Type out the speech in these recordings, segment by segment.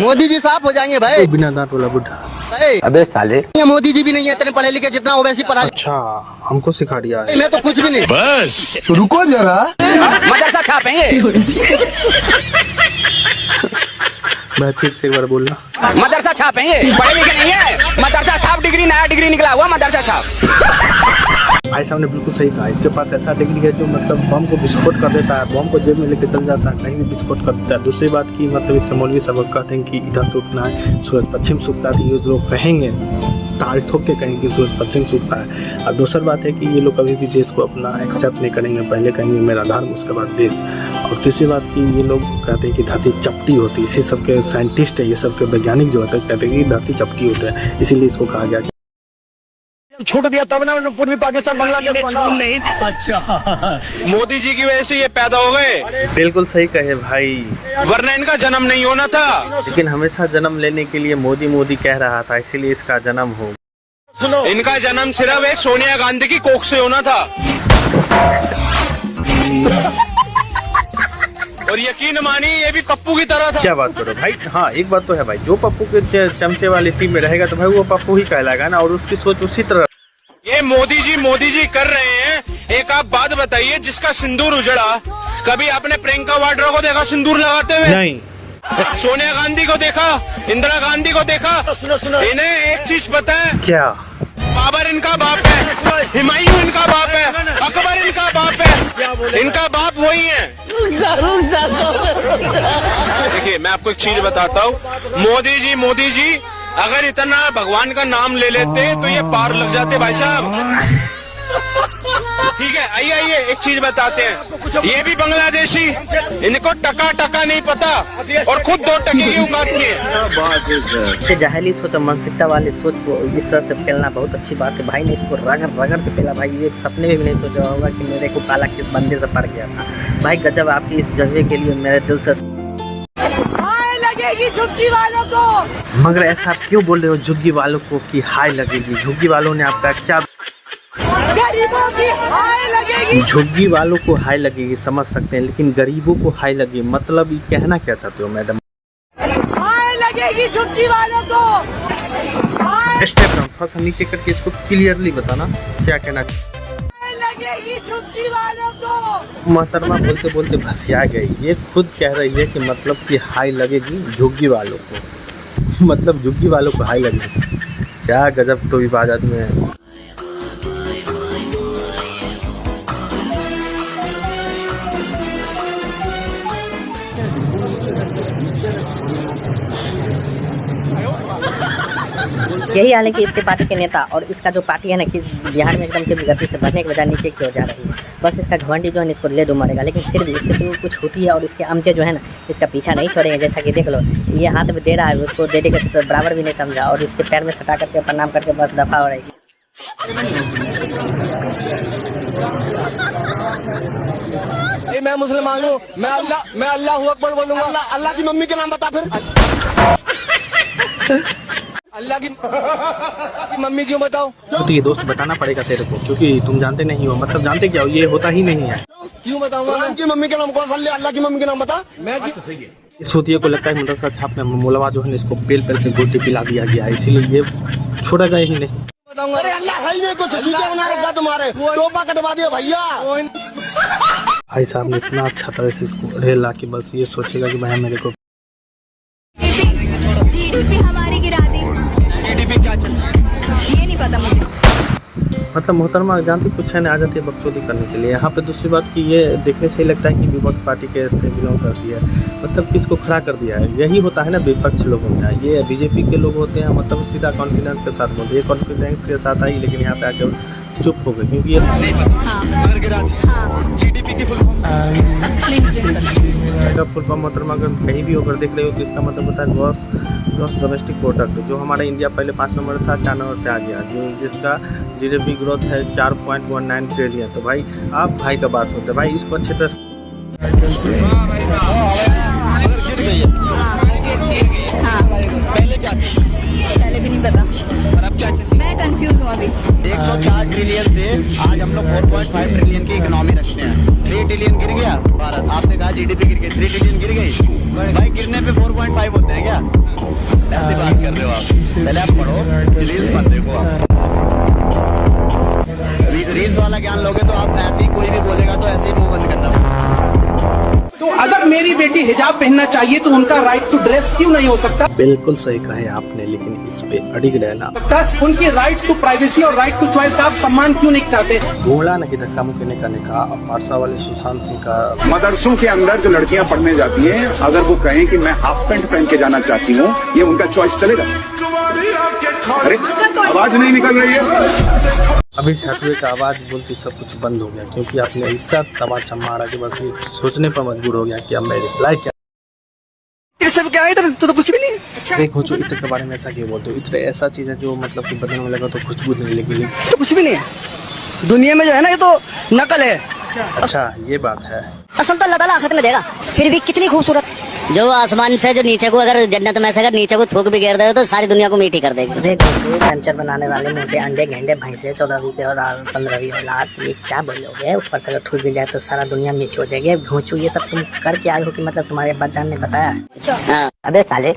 मोदी जी साफ हो जाएंगे भाई। बिना दांत वाला बुढ़ा। अबे साले, ये मोदी जी भी नहीं है इतने पढ़े लिखे, जितना हो वैसी पढ़ा। अच्छा, हमको सिखा दिया है। मैं तो कुछ भी नहीं। बस तो रुको जरा, मदरसा छापेंगे। मैं फिर से एक बार बोलना, मदरसा छापेंगे, पढ़े लिखे नहीं है, मदरसा छाप डिग्री, नया डिग्री निकला हुआ मदरसा छाप। भाई साहब ने बिल्कुल सही कहा। इसके पास ऐसा डिग्री है जो मतलब बम को विस्फोट कर देता है, बम को जेब में लेके चल जाता है, कहीं भी विस्फोट कर देता है। दूसरी बात की मतलब इसके मौलवी सब कहते हैं कि इधर से उठना है, सूरज पश्चिम से उगता है, ये लोग कहेंगे ताल ठोक के कहेंगे कि सूरज पश्चिम से उगता है। और दूसरी बात है कि ये लोग कभी भी देश को अपना एक्सेप्ट नहीं करेंगे, पहले कहेंगे मेरा धर्म, उसके बाद देश। और तीसरी बात की ये लोग कहते हैं कि धरती चपटी होती है, इसी सबके साइंटिस्ट है, ये सबके वैज्ञानिक जो होते हैं कहते हैं कि धरती चपटी होता है, इसीलिए इसको कहा गया। छूट दिया तब ना पूर्वी पाकिस्तान बांग्लादेश नहीं। अच्छा, मोदी जी की वजह से ये पैदा हो गए। बिल्कुल सही कहे भाई, वरना इनका जन्म नहीं होना था। लेकिन हमेशा जन्म लेने के लिए मोदी मोदी कह रहा था, इसीलिए इसका जन्म हो। इनका जन्म सिर्फ एक सोनिया गांधी की कोख से होना था। और यकीन मानिए ये भी पप्पू की तरह था। क्या बात करो भाई, हाँ एक बात तो है भाई, जो पप्पू के चमचे वाली टीम में रहेगा तो भाई वो पप्पू ही कहलाएगा ना, और उसकी सोच उसी तरह। ये मोदी जी कर रहे हैं। एक आप बात बताइए, जिसका सिंदूर उजड़ा, कभी आपने प्रियंका वाड्रा को देखा सिंदूर लगाते हुए? नहीं। सोनिया गांधी को देखा, इंदिरा गांधी को देखा? इन्हें एक चीज पता है क्या? बाबर इनका बाप है, हुमायूं इनका बाप है, अकबर इनका बाप है, इनका बाप वही है। देखिए मैं आपको एक चीज बताता हूँ, मोदी जी अगर इतना भगवान का नाम ले लेते तो ये पार लग जाते भाई साहब। ठीक है, आइए एक चीज बताते हैं, ये भी बांग्लादेशी, इनको टका नहीं पता और खुद 2 टके की औकात की है। जाहिली सोच और मानसिकता वाली सोच को इस तरह से फैलना बहुत अच्छी बात है। भाई ने इसको रगड़ के फैला। भाई एक सपने में भी नहीं सोचा होगा कि मेरे को काला किस बंदे से पड़ गया था। भाई गजब, आपकी इस जज्बे के लिए मेरे दिल से लगेगी झुग्गी वालों को। मगर ऐसा आप क्यों बोल रहे हो झुग्गी वालों को कि हाय लगेगी? झुग्गी वालों ने आपका क्या? गरीबों की हाय लगेगी। झुग्गी वालों को हाय लगेगी समझ सकते हैं, लेकिन गरीबों को हाय लगे मतलब ये कहना क्या चाहते हो मैडम? हाय लगेगी झुग्गी वालों को। स्टेप डाउन, थोड़ा सा नीचे करके इसको क्लियरली बताना क्या कहना। लगेगी झुग्गी वालों को। मोहतरमा बोलते बोलते भसिया गई। ये खुद कह रही है कि मतलब कि हाई लगेगी झुग्गी वालों को, मतलब झुग्गी वालों को हाई लगेगी। क्या गजब तो इबादत में है। यही हाल है कि इसके पार्टी के नेता और इसका जो पार्टी है ना कि बिहार में एकदम तेज गति से बढ़ने के बजाय नीचे की ओर जा रही है। बस इसका घमंडी जो है इसको ले दो मरेगा, लेकिन फिर भी इसके जो कुछ होती है और इसके अमचे जो है ना इसका पीछा नहीं छोड़ेंगे। जैसा कि देख लो, ये हाथ में दे रहा है, उसको दे के बराबर भी नहीं समझा और इसके पैर में सटा करके प्रणाम करके बस दफा हो रहेगी। मैं मुसलमान हूँ, मैं अल्लाह अकबर बोलूंगा। अल्लाह की मम्मी के नाम बता फिर। अल्लाह की मम्मी क्यों बताओ? तो ये दोस्त बताना पड़ेगा तेरे को, क्योंकि तुम जानते नहीं हो, मतलब जानते क्या हो, ये होता ही नहीं है। क्यों बताऊंगा? की मम्मी के नाम कौन? अल्लाह की मम्मी के नाम बता। मैं इस सूतिये को लगता है मदरसा छाप में मुलवा जो है इसको पेल के गोटी पिला दिया गया है, इसीलिए ये छोड़ेगा ही नहीं। बताऊंगा। अरे अल्लाह है ये कुछ चीजें बना रखा तुम्हारे, टोपा कटवा दिया भैया। भाई साहब ने इतना अच्छा तरह से इसको ढेला कि बस ये सोचेगा कि भाई मेरे को जीडीपी हमारी गिरा दी। जीडीपी क्या चल रहा है ये नहीं पता मुझे। मतलब मोहतरमा जानती कुछ है ना, आ जाती है बकचोदी करने के लिए। यहाँ पे दूसरी बात की ये देखने से ही लगता है कि विपक्ष पार्टी के से बिलोंग कर दिया है, मतलब किसको खड़ा कर दिया है। यही होता है ना विपक्ष लोगों में, ये बीजेपी के लोग होते हैं, मतलब सीधा कॉन्फिडेंस के साथ बोलते हैं, कॉन्फिडेंस के साथ आई, लेकिन यहाँ पे आके चुप हो गए क्योंकि ये जीडीपी की फुल फॉर्म मोहतरमा अगर कहीं भी होकर देख रहे हो तो इसका मतलब होता है ग्रॉस डोमेस्टिक प्रोडक्ट, जो हमारा इंडिया पहले 5 नंबर था, 4 नंबर पे आ गया, जो जिसका जीडीपी ग्रोथ है 4.19 ट्रिलियन। तो भाई आप भाई का बात सुनते भाई, इसको अच्छे तरह पहले क्या थी? पहले भी नहीं पता और अब क्या चल? मैं कंफ्यूज हूँ अभी। 104 ट्रिलियन से आज हम लोग 4.5 ट्रिलियन की इकोनॉमी रखते हैं। 3 ट्रिलियन गिर गया भारत, आपने कहा जीडीपी गिर गई, 3 ट्रिलियन गिर गई। भाई गिरने पे 4.5 होते हैं क्या? ऐसी बात कर रहे हो आप? पहले आप पढ़ो, रील्स मत देखो आप। रील्स वाला ज्ञान लोगे तो आप ऐसे ही कोई भी बोलेगा तो ऐसे ही मुंह बंद करना। तो अगर मेरी बेटी हिजाब पहनना चाहिए तो उनका राइट टू ड्रेस क्यों नहीं हो सकता? बिल्कुल सही कहा है आपने, लेकिन इस पे अड़िग रहना। उनकी राइट टू प्राइवेसी और राइट टू चॉइस का आप सम्मान क्यों नहीं चाहते? घोड़ा न कि धक्का मुक्की ने का निकाह पारसा वाले सुशांत सिंह का। मदरसों के अंदर जो लड़कियां पढ़ने जाती हैं, अगर वो कहें कि मैं हाफ पैंट पहन के जाना चाहती हूँ, ये उनका चॉइस चलेगा? अरे आवाज नहीं निकल रही है। अभी सतवे का आवाज बोलती सब कुछ बंद हो गया, क्योंकि आपने ऐसा तमाचा मारा कि बस ये सोचने पर मजबूर हो गया कि अब मैं रिप्लाई क्या। ये सब क्या है इधर? तो कुछ भी नहीं। अच्छा, देखो जो इत्र के बारे में ऐसा क्यों बोलते हो? इत्र ऐसा चीज है जो मतलब कि बदन में लगा तो खुशबू नहीं लगेगी। तो कुछ भी नहीं है दुनिया में, जो है ना, ये तो नकल है। अच्छा ये बात है। असल तो अल्लाह ताला आखिरत में देगा, फिर भी कितनी खूबसूरत। जो आसमान से जो नीचे को, अगर जन्नत में से अगर नीचे को थूक भी गिर दे तो सारी दुनिया को मीठी कर देगी। मुझे पंचर बनाने वाले मोटे अंडे गेंडे भैंसे 14वीं के और 15वीं औलाद, ये क्या बोलोगे? ऊपर से अगर थूक भी जाए तो सारा दुनिया मीठी हो जाएगी। घोंचू ये सब तुम करके आए हो कि मतलब तुम्हारे अब्बा जान ने बताया? अबे साले,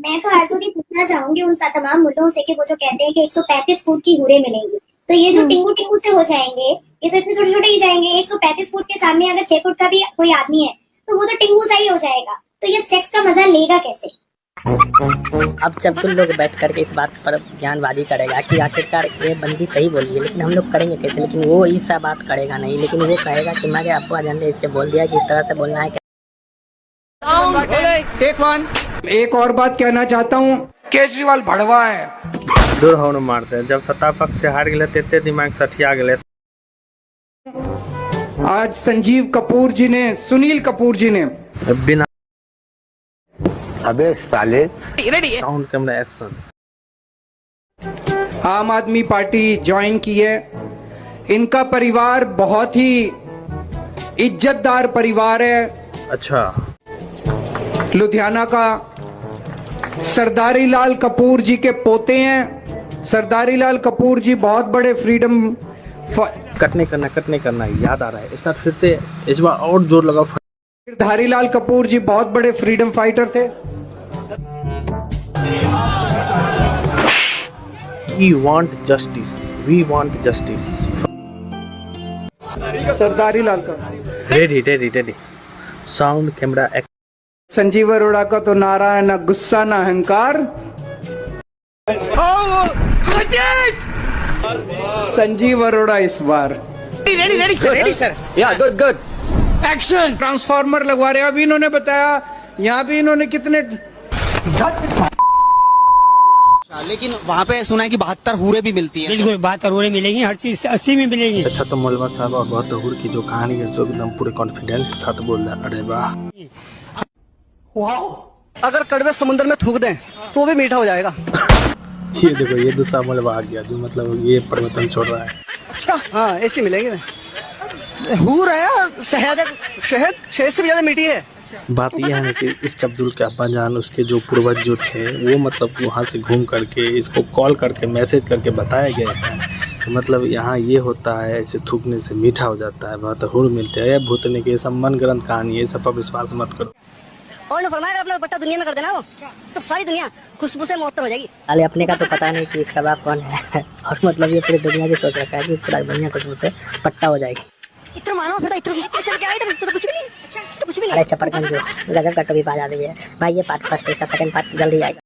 मैं तो हरसोदी पूछना चाहूंगी उन तमाम मुल्लों से कि वो जो कहते हैं कि 135 फुट की हुरे मिलेंगी, तो ये जो टिंगू टिंगू से हो जाएंगे, ये तो इतने छोटे छोटे ही जाएंगे। 135 फुट के सामने अगर 6 फुट का भी कोई आदमी है तो वो तो टिंगू सा ही हो जाएगा। तो ये सेक्स का मजा लेगा कैसे? अब जब तुम लोग बैठ करके इस बात पर ज्ञानवादी करेगा कि आखिरकार ये बंदी सही बोली है, लेकिन हम लोग करेंगे कैसे? लेकिन वो ऐसा बात करेगा नहीं, लेकिन वो कहेगा कि मेरे अब्बा जान ने इससे बोल दिया कि इस तरह से बोलना है। Take one. एक और बात कहना चाहता हूँ, केजरीवाल भड़वा है। दूर होने मारते हैं। जब सत्ता पक्ष से हार गए तेते दिमाग सठिया गए। आज संजीव कपूर जी ने, सुनील कपूर जी ने बिना अबे साले, साउंड कैमरा एक्शन आम आदमी पार्टी ज्वाइन की है। इनका परिवार बहुत ही इज्जतदार परिवार है। अच्छा, लुधियाना का सरदारी लाल कपूर जी के पोते हैं। सरदारी लाल कपूर जी बहुत बड़े फ्रीडम कटने करना याद आ रहा है। इसका फिर से इस बार और जोर लगा। सरदारी लाल कपूर जी बहुत बड़े फ्रीडम फाइटर थे। We want justice. We want justice. सरदारी लाल का ready sound camera action. Sanjeev Arora का तो नारा है, ना गुस्सा ना अहंकार। संजीव अरोड़ा इस बार रेडी सर। या गुड एक्शन। ट्रांसफार्मर लगवा रहे हैं। अभी इन्होंने बताया, यहाँ भी इन्होंने कितने, लेकिन वहाँ पे सुना है कि 72 हूरे भी मिलती है। बिल्कुल 72 हूरे मिलेंगी, हर चीज 80 में मिलेगी। अच्छा, तो मौलवा साहब और बहुत हूर की जो कहानी है, जो एकदम पूरे कॉन्फिडेंस के साथ बोल रहे हैं। अरे वाह, अगर कड़वे समुद्र में थूक दें तो वो भी मीठा हो जाएगा। ये देखो, ये दूसरा मौलवा आ गया जो मतलब ये परिवर्तन छोड़ रहा है। अच्छा, हाँ ऐसी मिलेंगे। हूर है, शहद से भी ज्यादा मीठी है। बात यह है कि इस अब्दुल के अब्बा जान, उसके जो पूर्वज जो थे, वो मतलब वहाँ से घूम करके इसको कॉल करके मैसेज करके बताए गए हैं कि मतलब यहाँ ये होता है, ऐसे थूकने से मीठा हो जाता है, बहुत हुर मिलते हैं। भूतने के सब मन ग्रंथ कहानी है, सब पर विश्वास मत करो। और ने फरमाया अपना दुपट्टा दुनिया में कर देना, वो तो सारी दुनिया खुशबू से मुअत्तर हो जाएगी। अरे अपने का तो पता नहीं कि इसका बाप कौन है, और मतलब ये पूरी दुनिया की सोच रखा है कि पूरा दुनिया खुशबू से पट्टा हो जाएगी। इतना मानो फिर इतना क्या है? तो कुछ भी नहीं। अच्छा, तो कुछ भी नहीं। अरे चपड़गंज गजब का टॉपिक आ जा रही है भाई। ये पार्ट फर्स्ट है, इसका सेकंड पार्ट जल्द ही आएगा।